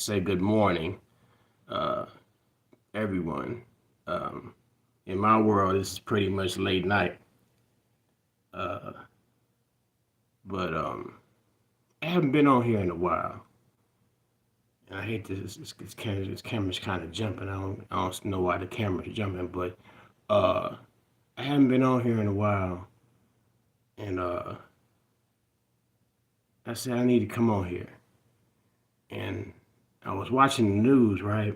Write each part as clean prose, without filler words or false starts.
say good morning, uh, everyone. Um, in my world, it's pretty much late night, uh, but I haven't been on here in a while. And I hate this camera's kind of jumping. I don't know why the camera's jumping, but uh, I haven't been on here in a while, and I said I need to come on here. And I was watching the news, right?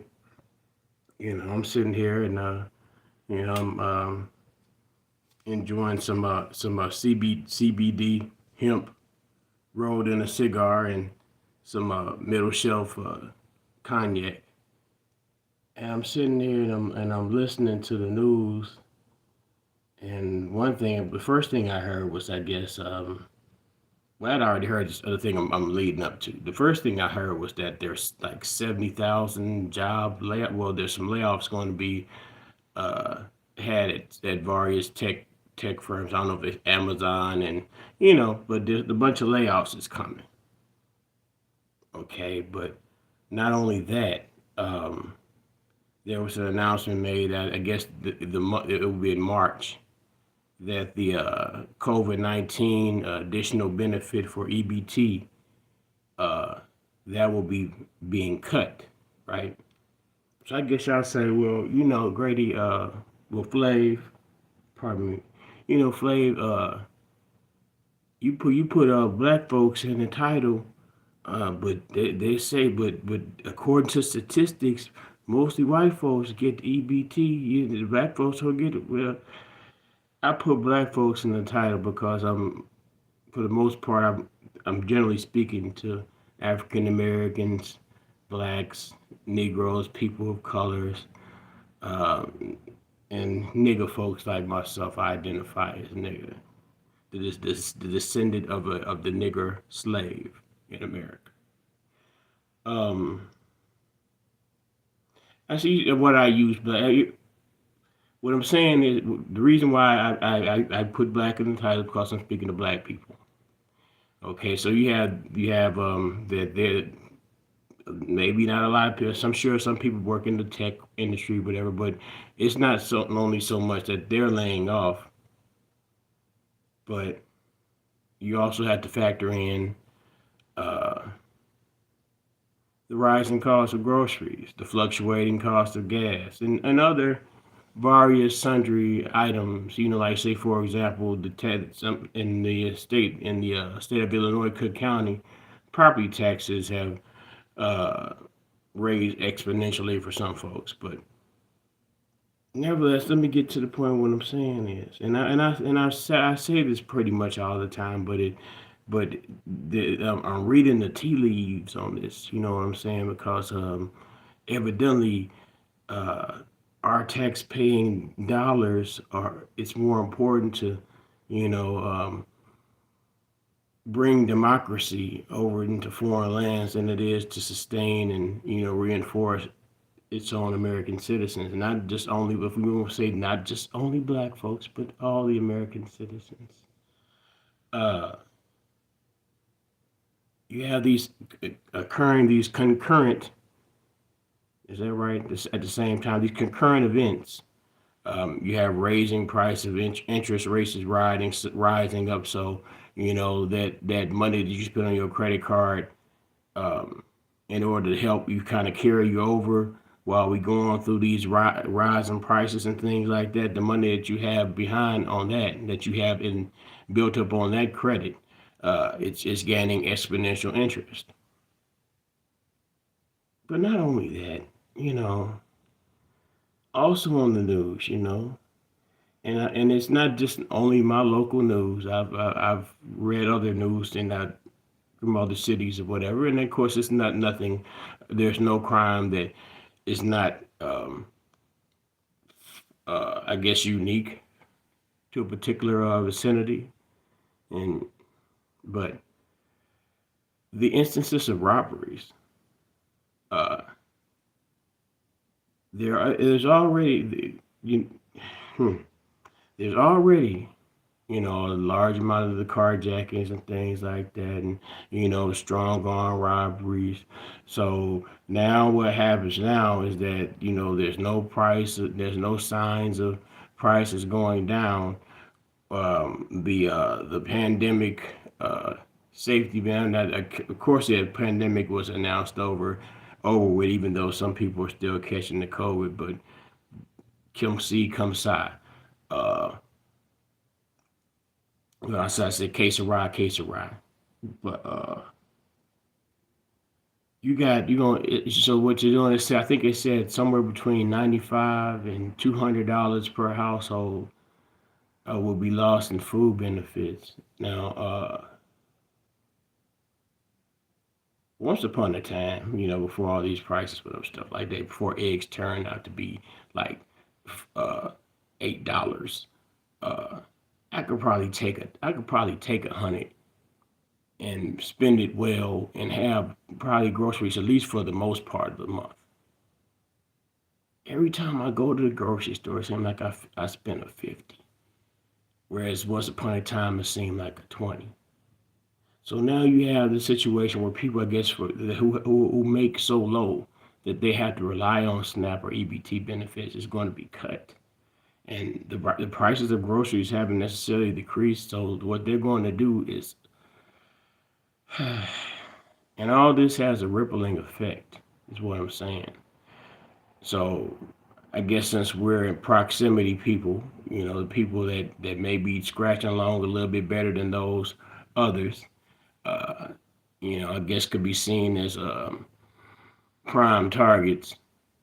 I'm sitting here and I'm enjoying some CBD hemp rolled in a cigar and some middle shelf cognac. And I'm sitting here and I'm listening to the news. And the first thing I heard was, I guess, well, I'd already heard this other thing I'm leading up to. The first thing I heard was that there's like 70,000 job layoff. Well, there's some layoffs going to be uh, had at various tech firms. I don't know if it's Amazon but there's a bunch of layoffs is coming. Okay, but not only that, um, there was an announcement made that I guess it will be in March that the COVID-19 additional benefit for EBT uh, that will be being cut, right? So I guess y'all say, well, Grady, Flav, pardon me, Flav, you put black folks in the title, but they say, but according to statistics, mostly white folks get the EBT. The black folks don't get it. Well, I put black folks in the title because for the most part, I'm generally speaking to African Americans, blacks, Negroes, people of colors, uh, and nigger folks like myself. I identify as nigger. The descendant of the nigger slave in America. Um, I see what I use, but what I'm saying is the reason why I put black in the title is because I'm speaking to black people. Okay, so you have that there maybe not a lot of people. I'm sure some people work in the tech industry, whatever, but it's not so only so much that they're laying off, but you also have to factor in uh, the rising cost of groceries, the fluctuating cost of gas, and other various sundry items. Like say for example, some in the state of Illinois, Cook County, property taxes have uh, raised exponentially for some folks. But nevertheless, let me get to the point. What I'm saying is, and I say this pretty much all the time, but I'm reading the tea leaves on this. You know what I'm saying? Because evidently, uh, our tax-paying dollars are. It's more important to, you know, um, bring democracy over into foreign lands than it is to sustain and reinforce its own American citizens, and not just only, if we want to say, not just only black folks, but all the American citizens. Uh, you have these concurrent, is that right? At the same time, these concurrent events. You have raising price of interest rates is rising up, so that money that you spend on your credit card, um, in order to help you kind of carry you over while we go on through these rising prices and things like that. The money that you have behind on that you have in built up on that credit, it's gaining exponential interest. But not only that, you know, also on the news, and it's not just only my local news. I've read other news from other cities or whatever, and of course it's not nothing. There's no crime that is not, I guess, unique to a particular vicinity, and but the instances of robberies, uh, there's already you, hmm, there's already a large amount of the carjackings and things like that, and strong arm robberies. So now what happens now is that there's no price, there's no signs of prices going down. The pandemic safety ban, that of course the pandemic was announced over with, even though some people are still catching the COVID, but Kim Si, Kim Sa. Uh, I said case of rye. But you going so what you're doing is, I think it said somewhere between $95 and $200 per household will be lost in food benefits. Now, once upon a time, before all these prices went up, stuff like that, before eggs turned out to be like uh, $8, uh, I could probably take 100 and spend it well and have probably groceries at least for the most part of the month. Every time I go to the grocery store, it seems like I spend a 50, whereas once upon a time it seemed like a 20. So now you have the situation where people, I guess, who make so low that they have to rely on SNAP or EBT benefits is going to be cut. And the prices of groceries haven't necessarily decreased. So what they're going to do is, and all this has a rippling effect, is what I'm saying. So I guess since we're in proximity people, the people that may be scratching along a little bit better than those others, uh, I guess could be seen as prime targets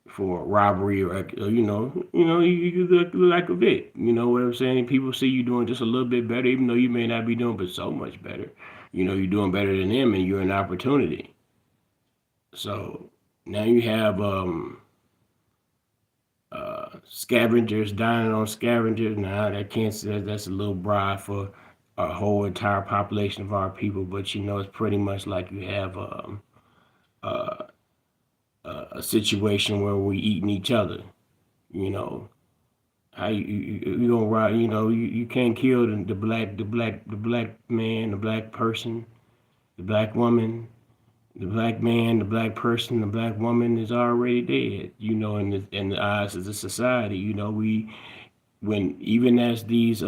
for robbery, or you look like a bit. You know what I'm saying? People see you doing just a little bit better, even though you may not be doing, but so much better. You're doing better than them, and you're an opportunity. So now you have scavengers dining on scavengers. Now that can't say that's a little bribe for a whole entire population of our people, but it's pretty much like you have uh, a situation where we eating each other. You know how you gonna ride? You can't kill the black man, the black person, the black woman. The black man, the black person, the black woman is already dead. In the eyes of the society. When even as these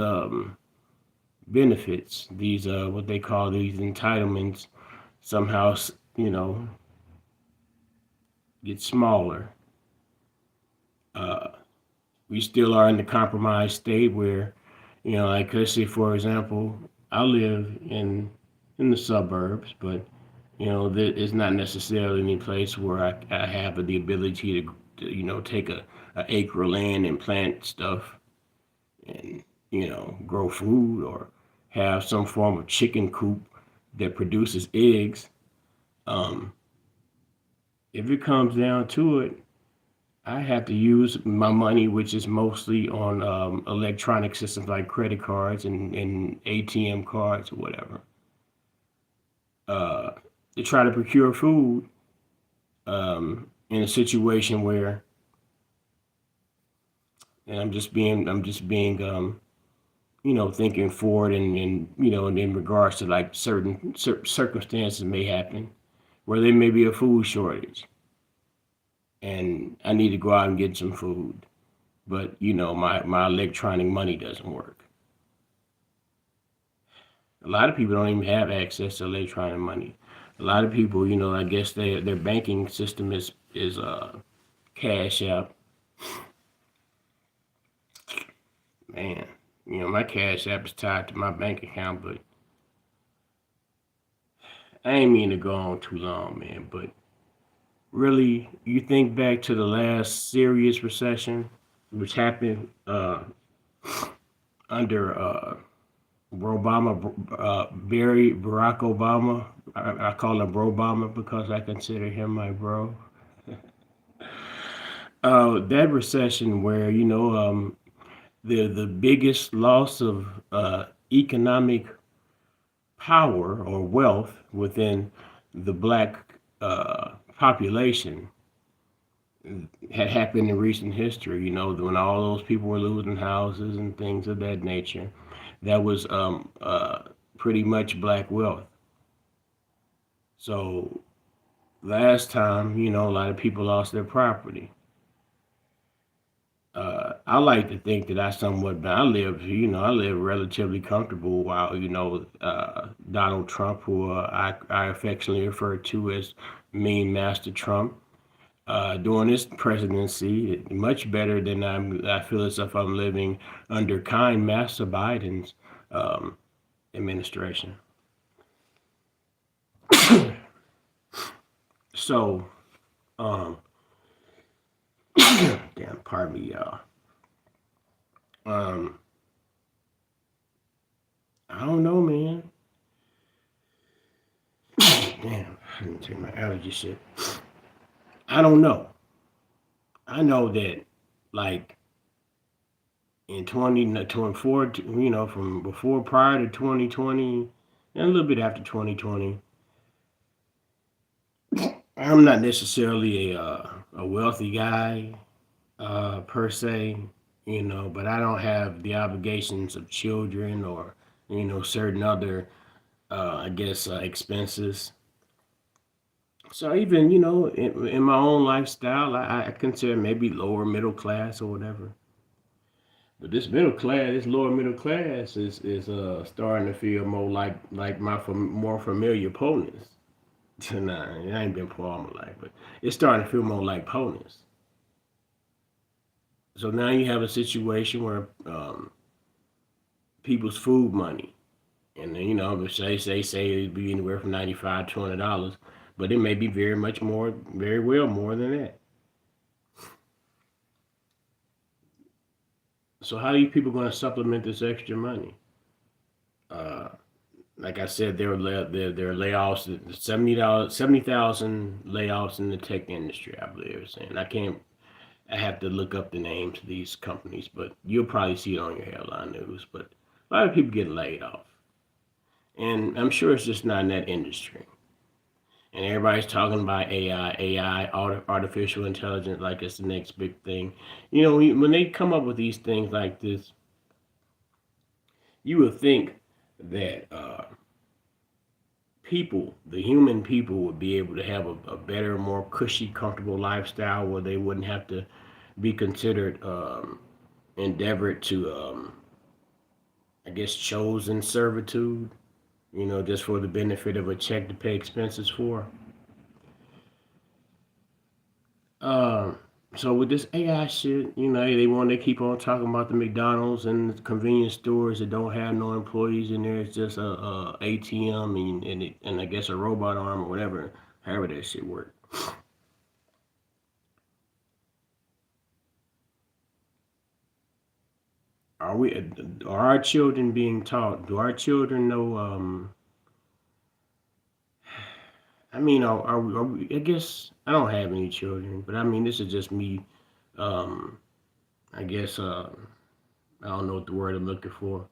benefits, these what they call these entitlements, somehow get smaller. Uh, we still are in the compromised state where, like let's say for example, I live in the suburbs, but it's not necessarily any place where I have the ability to take a acre of land and plant stuff and grow food, or have some form of chicken coop that produces eggs. Um, if it comes down to it, I have to use my money, which is mostly on electronic systems like credit cards and ATM cards or whatever, uh, to try to procure food in a situation where, and I'm just being thinking forward, and in regards to like certain circumstances may happen where there may be a food shortage and I need to go out and get some food, but my electronic money doesn't work. A lot of people don't even have access to electronic money. A lot of people, I guess their banking system is Cash App. Man, my Cash App is tied to my bank account, but I ain't mean to go on too long, man. But really, you think back to the last serious recession, which happened under Obama, Barack Obama. I call him Bro Obama because I consider him my bro. That recession where the biggest loss of economic power or wealth within the black population had happened in recent history. You know, when all those people were losing houses and things of that nature, that was pretty much black wealth. So last time, you know, a lot of people lost their property. I like to think that I somewhat, I live relatively comfortable while, Donald Trump, who I affectionately refer to as Mean Master Trump, during his presidency, much better than I feel as if I'm living under kind Master Biden's um, administration. So, um, damn, pardon me, y'all. Um, I don't know, man. Damn, I didn't take my allergy shit. I don't know. I know that, like, in 2024, from before, prior to 2020, and a little bit after 2020, I'm not necessarily a wealthy guy per se, but I don't have the obligations of children or, certain other, expenses. So even, in my own lifestyle, I consider maybe lower middle class or whatever. But this lower middle class is starting to feel more like my more familiar ponies. Nah, it ain't been poor all my life, but it's starting to feel more like ponies. So now you have a situation where people's food money, and then say it'd be anywhere from $95 to $100, but it may be very much more, very well more than that. So how are you people going to supplement this extra money? Uh, like I said, there are layoffs, $70, 70,000 layoffs in the tech industry, I believe they're saying. I have to look up the names of these companies, but you'll probably see it on your headline news. But a lot of people get laid off, and I'm sure it's just not in that industry. And everybody's talking about artificial intelligence, like it's the next big thing. When they come up with these things like this, you would think that the human people, would be able to have a better, more cushy, comfortable lifestyle where they wouldn't have to be considered endeavored to, chosen servitude, just for the benefit of a check to pay expenses for. Um, so with this AI shit, they want to keep on talking about the McDonald's and the convenience stores that don't have no employees in there. It's just a ATM and I guess a robot arm or whatever, however that shit work. Are we? Are our children being taught? Do our children know? I guess I don't have any children, but I mean, this is just me. Um, I guess I don't know what the word I'm looking for,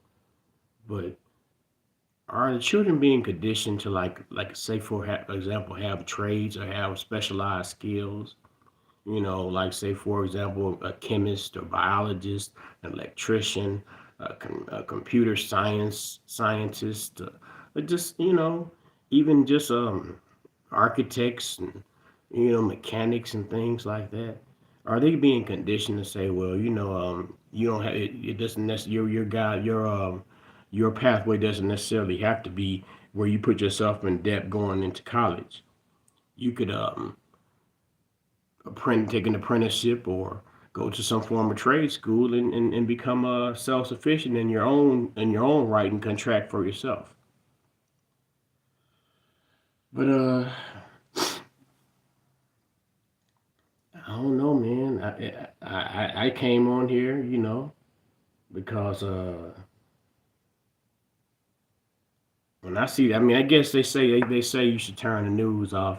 but are the children being conditioned to say for example have trades or have specialized skills? Like say for example a chemist or biologist, an electrician, a computer scientist, but just even just architects and mechanics and things like that. Are they being conditioned to say, well, you don't have it doesn't necessarily your pathway doesn't necessarily have to be where you put yourself in debt going into college. You could take an apprenticeship or go to some form of trade school and become self-sufficient in your own right and contract for yourself. But I don't know, man. I came on here, because when I see, I mean, I guess they say you should turn the news off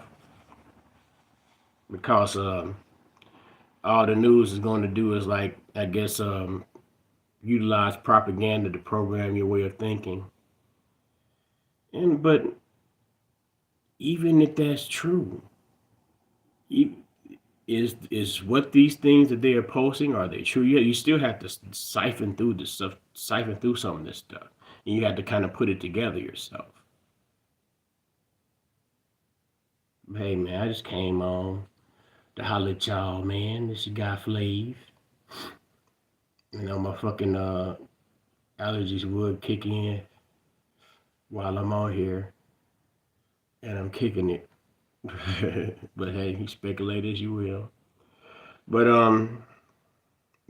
because all the news is going to do is utilize propaganda to program your way of thinking. But even if that's true, e- is what these things that they are posting, are they true? You still have to siphon through this stuff, siphon through some of this stuff, and you have to kind of put it together yourself. Hey man, I just came on to holler at y'all, man. This your guy Flav. You know, my fucking allergies would kick in while I'm on here, and I'm kicking it. But hey, you speculate as you will. But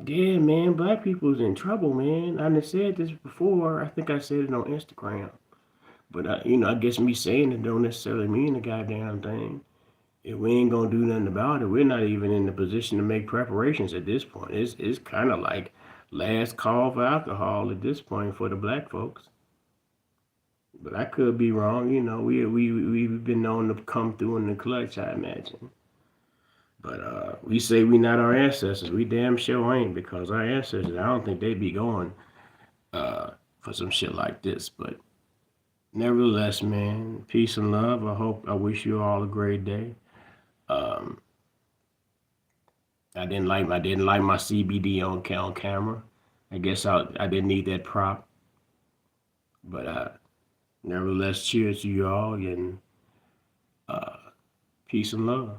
yeah, man, black people's in trouble, man. I done said this before. I think I said it on Instagram. But I guess me saying it don't necessarily mean a goddamn thing. If we ain't gonna do nothing about it, we're not even in the position to make preparations at this point. It's kind of like last call for alcohol at this point for the black folks. But I could be wrong. We've been known to come through in the clutch, I imagine. But we say we not our ancestors. We damn sure ain't, because our ancestors, I don't think they'd be going for some shit like this. But nevertheless, man, peace and love. I wish you all a great day. Um, I didn't like my CBD on camera. I guess I didn't need that prop. But nevertheless, cheers to you all, and uh, peace and love.